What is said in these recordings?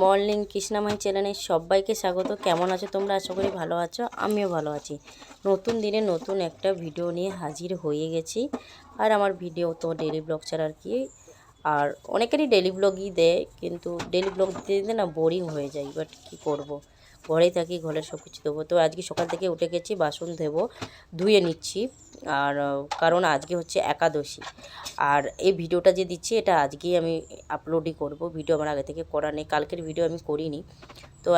Morning কৃষ্ণামাই চ্যানেলে সবাইকে স্বাগত। কেমন আছো তোমরা? আশা করি ভালো আছো, আমিও ভালো আছি। নতুন দিনে নতুন একটা ভিডিও নিয়ে হাজির হয়ে গেছি। আর আমার ভিডিও তো ডেলি ব্লগ ছাড়া আর কি, আর অনেকেরই ডেলি ব্লগই দেয়, কিন্তু ডেলি ব্লগ দিতে দিতে না বোরিং হয়ে যায়। বাট কী করব, ঘরেই থাকি, ঘরের সব কিছু দেবো। তো আজকে সকাল থেকে উঠে গেছি, বাসন দেবো, ধুয়ে নিচ্ছি। আর কারণ আজকে হচ্ছে একাদশী। আর এই ভিডিওটা যে দিচ্ছি এটা আজকেই আমি আপলোডই করব। ভিডিও আমার আগে থেকে করা নেই, কালকের ভিডিও আমি করিনি। তো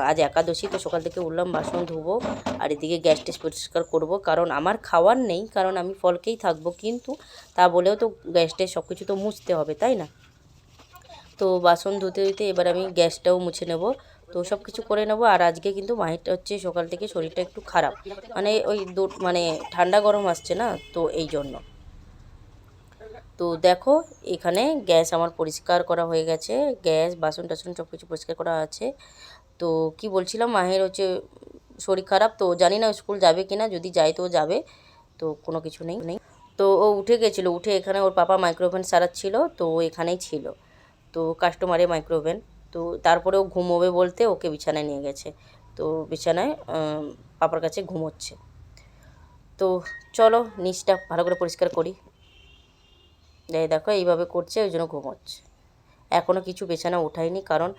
আজ একাদশী, তো সকাল থেকে উঠলাম, বাসন ধুবো আর এদিকে গ্যাস ট্যাস পরিষ্কার করবো। কারণ আমার খাওয়ার নেই, কারণ আমি ফলকেই থাকবো, কিন্তু তা বলেও তো গ্যাস ট্যাস সব কিছু তো মুছতে হবে, তাই না? তো বাসন ধুতে ধুতে এবার আমি গ্যাসটাও মুছে নেব। তো সব কিছু করে নেব। আর আজকে কিন্তু মাহিরটা হচ্ছে সকাল থেকে শরীরটা একটু খারাপ, মানে ওই মানে ঠান্ডা গরম আসছে না, তো এই জন্য। তো দেখো এখানে গ্যাস আমার পরিষ্কার করা হয়ে গেছে, গ্যাস বাসন টাসন সব কিছু পরিষ্কার করা আছে। তো কি বলছিলাম, মাহের হচ্ছে শরীর খারাপ, তো জানি না স্কুল যাবে কি না, যদি যায় তো যাবে, তো কোনো কিছু নেই। তো ও উঠে গেছিলো, উঠে এখানে ওর পাপা মাইক্রোওভেন সারাচ্ছিল, তো ও এখানেই ছিল। তো কাস্টমারের মাইক্রোওভেন, তো তারপরে ও ঘুমোবে বলতে ওকে বিছানায় নিয়ে গেছে। তো বিছানায় পাপার কাছে ঘুমোচ্ছে। তো চলো নিচটা ভালো করে পরিষ্কার করি। এই দেখো এইভাবে করছে, ওই জন্য ঘুমোচ্ছে। এখনও কিছু বিছানা ওঠাইনি, কারণ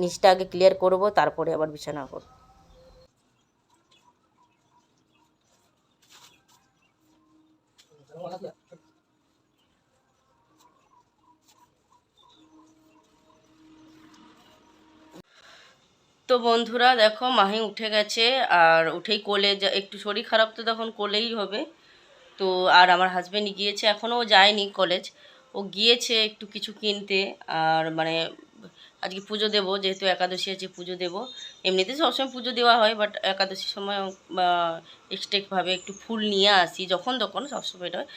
নিচটা আগে ক্লিয়ার করব, তারপরে আবার বিছানা করব। তো বন্ধুরা দেখো মাহি উঠে গেছে, আর উঠেই কোলে একটু শরীর খারাপ, তো তখন কোলেই হবে। তো আর আমার হাজব্যান্ড গিয়েছে, এখনও ও যায়নি কলেজ, ও গিয়েছে একটু কিছু কিনতে। আর মানে আজকে পুজো দেবো, যেহেতু একাদশী আছে পুজো দেবো। এমনিতে সবসময় পুজো দেওয়া হয়, বাট একাদশীর সময় এক্সট্রাভাবে একটু ফুল নিয়ে আসি, যখন তখন, সবসময় নয়।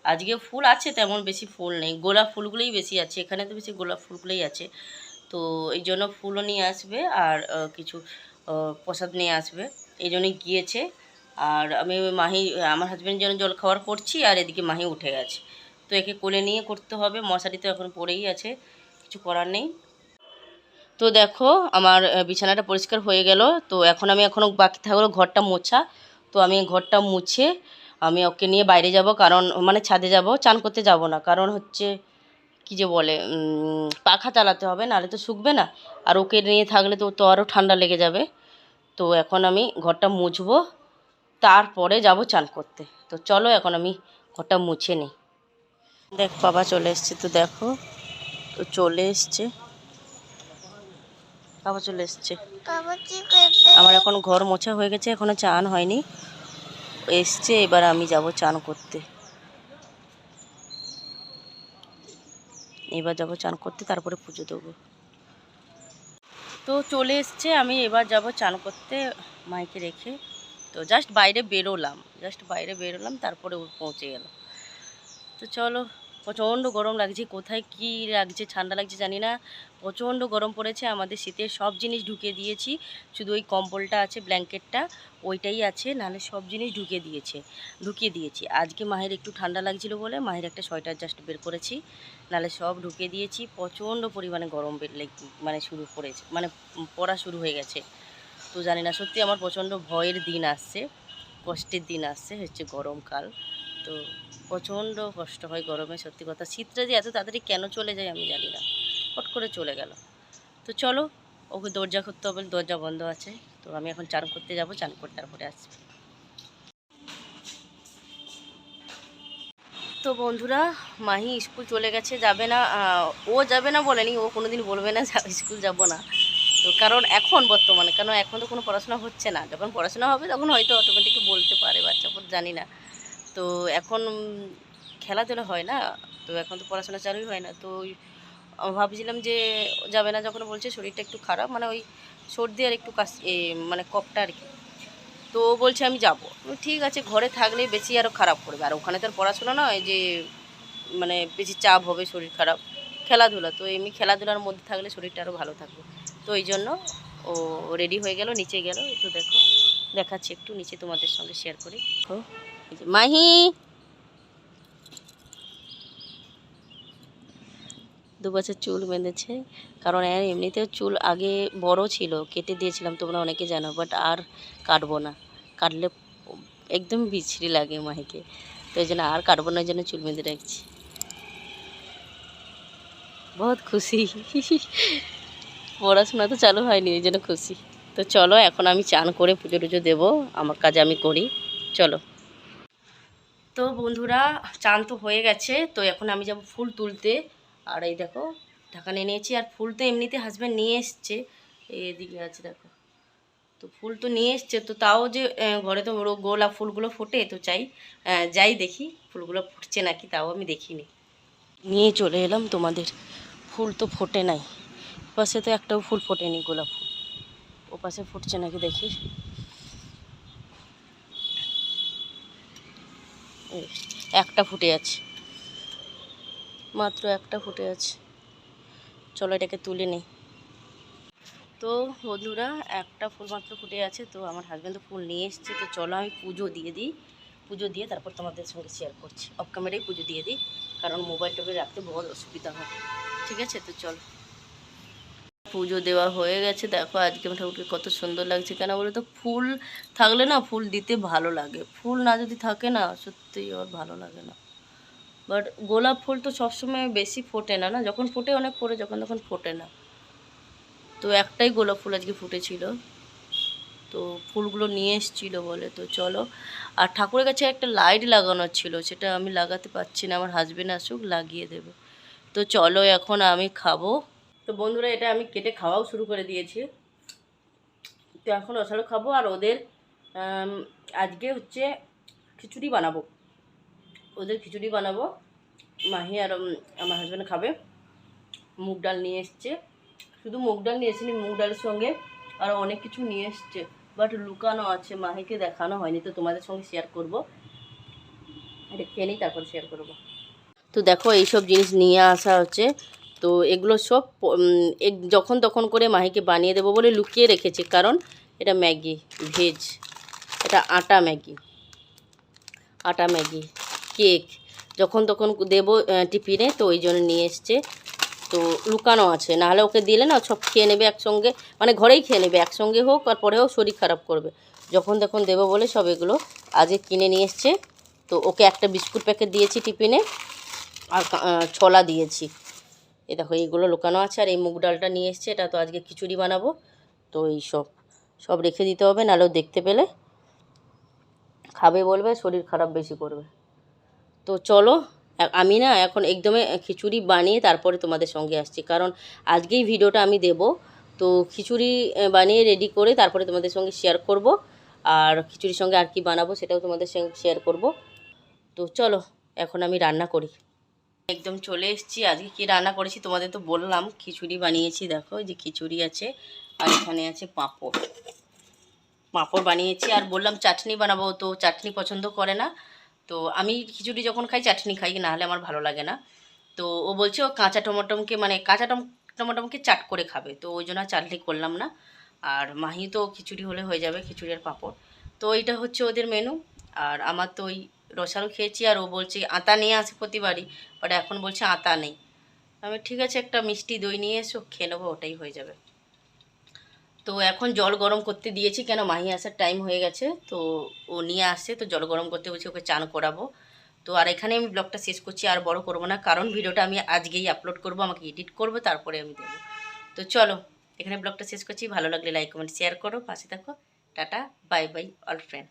আজকে ফুল আছে, তেমন বেশি ফুল নেই, গোলাপ ফুলগুলোই বেশি আছে, এখানে তো বেশি গোলাপ ফুলগুলোই আছে। তো এই জন্য ফুলও নিয়ে আসবে, আর কিছু প্রসাদ নিয়ে আসবে, এই জন্যই গিয়েছে। আর আমি আমার হাজব্যান্ডের জন্য জল খাওয়ার করছি, আর এদিকে মাহি উঠে গেছে। তো একে কোলে নিয়ে করতে হবে, মশারি তো এখন পড়েই আছে, কিছু করার নেই। তো দেখো আমার বিছানাটা পরিষ্কার হয়ে গেল। তো এখনও বাকি থাকলো ঘরটা মোছা। তো আমি ঘরটা মুছে আমি ওকে নিয়ে বাইরে যাব, কারণ মানে ছাদে যাব, চান করতে যাব না, কারণ হচ্ছে কী যে বলে, পাখা চালাতে হবে, নাহলে তো শুকবে না। আর ওকে নিয়ে থাকলে তো আরও ঠান্ডা লেগে যাবে। তো এখন আমি ঘরটা মুছবো, তারপরে যাব চান করতে। তো চলো এখন আমি ঘরটা মুছে নিই। দেখ বাবা চলে এসছে, তো দেখো, তো চলে এসছে, বাবা চলে এসছে। আমার এখন ঘর মোছা হয়ে গেছে, এখনো চান হয়নি, এসছে, এবার আমি যাব চান করতে। এবার যাব চান করতে, তারপরে পুজো দেবো। তো চলে এসছে, আমি এবার যাব চান করতে মাইকে রেখে। তো জাস্ট বাইরে বেরোলাম, তারপরে ও পৌঁছে গেল। তো চলো, প্রচণ্ড গরম লাগছে, কোথায় কি লাগছে, ঠান্ডা লাগছে জানি না, প্রচণ্ড গরম পড়েছে। আমাদের শীতের সব জিনিস ঢুকিয়ে দিয়েছি, শুধু ওই কম্বলটা আছে, ব্ল্যাঙ্কেটটা ওইটাই আছে, নাহলে সব জিনিস ঢুকিয়ে দিয়েছি। আজকে মাহির একটু ঠান্ডা লাগছিল বলে মাহির একটা সোয়েটার জাস্ট বের করেছি, নাহলে সব ঢুকিয়ে দিয়েছি। প্রচণ্ড পরিমাণে গরম মানে পড়া শুরু হয়ে গেছে। তো জানি না, সত্যি আমার প্রচণ্ড ভয়ের দিন আসছে, কষ্টের দিন আসছে, হচ্ছে গরমকাল। তো প্রচণ্ড কষ্ট হয় গরমে, সত্যি কথা। শীতটা যে এত তাড়াতাড়ি কেন চলে যায় আমি জানি না, হট করে চলে গেল। তো চলো, ওকে দরজা করতে হবে, দরজা বন্ধ আছে। তো আমি এখন চান করতে যাব, চান করতে তারপরে আসবো। তো বন্ধুরা, মাহি স্কুল চলে গেছে, যাবে না, ও যাবে না বলেনি, ও কোনো দিন বলবে না স্কুল যাব না। তো কারণ এখন বর্তমানে, কারণ এখন তো কোনো পড়াশোনা হচ্ছে না, যখন পড়াশোনা হবে তখন হয়তো অটোমেটিক বলতে পারে বাচ্চা, জানি না। তো এখন খেলাধুলা হয় না, তো এখন তো পড়াশোনা চালুই হয় না। তো ভাবছিলাম যে যাবে না, যখন বলছে শরীরটা একটু খারাপ, মানে ওই সর্দি আর একটু মানে কফটা আর কি। তো বলছে আমি যাব, ঠিক আছে, ঘরে থাকলে বেশি আরও খারাপ করবে, আর ওখানে তো আর পড়াশোনা নয় যে মানে বেশি চাপ হবে, শরীর খারাপ, খেলাধুলা, তো এমনি খেলাধুলার মধ্যে থাকলে শরীরটা আরও ভালো থাকবে। তো এই জন্য ও রেডি হয়ে গেল, নিচে গেল। একটু দেখো, দেখাচ্ছি একটু নিচে তোমাদের সঙ্গে শেয়ার করি। মাহি, 2 বছর চুল বেঁধেছে, কারণ এর এমনিতেও চুল আগে বড় ছিল, কেটে দিয়েছিলাম, তোমরা অনেকে জানো, বাট আর কাটবো না, কাটলে একদম বিচ্ছিরি লাগে মাহিকে, তো এই জন্য আর কাটবো না, এই জন্য চুল বেঁধে রাখছি। বহুত খুশি, পড়াশোনা তো চালু হয়নি, এই জন্য খুশি। তো চলো এখন আমি চান করে পুজো টুজো দেবো, আমার কাজ আমি করি, চলো। তো বন্ধুরা চান তো হয়ে গেছে, তো এখন আমি যাব ফুল তুলতে। আর এই দেখো ঢাকা নিয়ে নিয়েছি, আর ফুল তো এমনিতে হাজব্যান্ড নিয়ে এসছে, এদিকে আছে দেখো। তো ফুল তো নিয়ে এসছে, তো তাও যে ঘরে তো গোলাপ ফুলগুলো ফোটে, তো যাই দেখি ফুলগুলো ফুটছে নাকি, তাও আমি দেখিনি। নিয়ে চলে এলাম তোমাদের, ফুল তো ফোটে নাই, পাশে তো একটাও ফুল ফোটেনি, গোলাপ ফুল ও পাশে ফুটছে নাকি দেখি। একটা ফুটে আছে, মাত্র একটা ফুটে আছে, চলো এটাকে তুলে নিই। তো বন্ধুরা একটা ফুল মাত্র ফুটে আছে, তো আমার হাজব্যান্ড তো ফুল নিয়ে এসছে, তো চলো আমি পুজো দিয়ে দিই, পুজো দিয়ে তারপর তোমাদের সঙ্গে শেয়ার করছি, অফ ক্যামেরায় পুজো দিয়ে দিই, কারণ মোবাইল টোবাইল রাখতে বহুত অসুবিধা হয়। ঠিক আছে, তো চলো। পুজো দেওয়া হয়ে গেছে, দেখো আজকে ঠাকুরকে কত সুন্দর লাগছে, কেন বলো তো, ফুল থাকলে না ফুল দিতে ভালো লাগে, ফুল না যদি থাকে না সত্যিই আর ভালো লাগে না। বাট গোলাপ ফুল তো সবসময় বেশি ফোটে না, যখন ফোটে অনেক পরে, যখন তখন ফোটে না। তো একটাই গোলাপ ফুল আজকে ফুটেছিল, তো ফুলগুলো নিয়ে এসেছিলো বলে, তো চলো। আর ঠাকুরের কাছে একটা লাইট লাগানোর ছিল, সেটা আমি লাগাতে পারছি না, আমার হাজবেন্ড আসুক লাগিয়ে দেবে। তো চলো এখন আমি খাবো। তো বন্ধুরা এটা আমি কেটে খাওয়াও শুরু করে দিয়েছি, তো এখন রসালো খাবো। আর ওদের আজকে হচ্ছে খিচুড়ি বানাবো, ওদের খিচুড়ি বানাবো, মাহি আর আমার হাজব্যান্ড খাবে। মুগ ডাল নিয়ে এসছে, শুধু মুগ ডাল নিয়ে এসেনি, মুগ ডালের সঙ্গে আরও অনেক কিছু নিয়ে এসছে, বাট লুকানো আছে, মাহিকে দেখানো হয়নি, তো তোমাদের সঙ্গে শেয়ার করবো, এটা খেয়ে নিই তারপর শেয়ার করবো। তো দেখো এইসব জিনিস নিয়ে আসা হচ্ছে, তো এগুলো সব যখন তখন করে মাহিকে বানিয়ে দেবো বলে লুকিয়ে রেখেছি, কারণ এটা ম্যাগি ভেজ, এটা আটা ম্যাগি কেক, যখন তখন দেবো টিফিনে, তো ওই জন্য নিয়ে এসছে, তো লুকানো আছে, নাহলে ওকে দিলে না সব খেয়ে নেবে একসঙ্গে, মানে ঘরেই খেয়ে নেবে একসঙ্গে হোক, আর পরেও শরীর খারাপ করবে, যখন তখন দেবো বলে সব এগুলো আজকে কিনে নিয়ে এসছে। তো ওকে একটা বিস্কুট প্যাকেট দিয়েছি টিফিনে, আর ছোলা দিয়েছি, এই দেখো এইগুলো লুকানো আছে। আর এই মুগ ডালটা নিয়ে এসছে, এটা তো আজকে খিচুড়ি বানাবো, তো এই সব রেখে দিতে হবে, নাহলেও দেখতে পেলে খাবে বলবে, শরীর খারাপ বেশি করবে। তো চলো আমি না এখন একদমই খিচুড়ি বানিয়ে তারপরে তোমাদের সঙ্গে আসছি, কারণ আজকেই ভিডিওটা আমি দেব, তো খিচুড়ি বানিয়ে রেডি করে তারপরে তোমাদের সঙ্গে শেয়ার করব, আর খিচুড়ির সঙ্গে আর কি বানাবো সেটাও তোমাদের সঙ্গে শেয়ার করব। তো চলো এখন আমি রান্না করি। একদম চলে এসেছি, আজকে কী রান্না করেছি তোমাদের তো বললাম, খিচুড়ি বানিয়েছি, দেখো এই যে খিচুড়ি আছে, আর এখানে আছে পাঁপড় বানিয়েছি, আর বললাম চাটনি বানাবো, তো চাটনি পছন্দ করে না, তো আমি খিচুড়ি যখন খাই চাটনি খাই, নাহলে আমার ভালো লাগে না। তো ও বলছে ও কাঁচা টমেটোকে, মানে কাঁচা টমেটোকে চাট করে খাবে, তো ওই জন্য চাটনি করলাম না। আর মাহি তো খিচুড়ি হলে হয়ে যাবে, খিচুড়ি আর পাঁপড়, তো এইটা হচ্ছে ওদের মেনু। আর আমার তো ওই রসালো খেয়েছি, আর ও বলছে আতা নিয়ে আসে প্রতিবারই, বাট এখন বলছে আতা নেই। আমি ঠিক আছে একটা মিষ্টি দই নিয়ে এসো, খেয়ে নেবো, ওটাই হয়ে যাবে। তো এখন জল গরম করতে দিয়েছি, কেন মাহি আসার টাইম হয়ে গেছে, তো ও নিয়ে আসছে, তো জল গরম করতে বলছি, ওকে চান করাবো। তো আর এখানে আমি ব্লগটা শেষ করছি, আর বড় করবো না, কারণ ভিডিওটা আমি আজকেই আপলোড করব, আমাকে এডিট করবো, তারপরে আমি দেবো। তো চলো এখানে ব্লগটা শেষ করছি, ভালো লাগলে লাইক কমেন্ট শেয়ার করো, পাশে থাকো, tata bye bye all friend.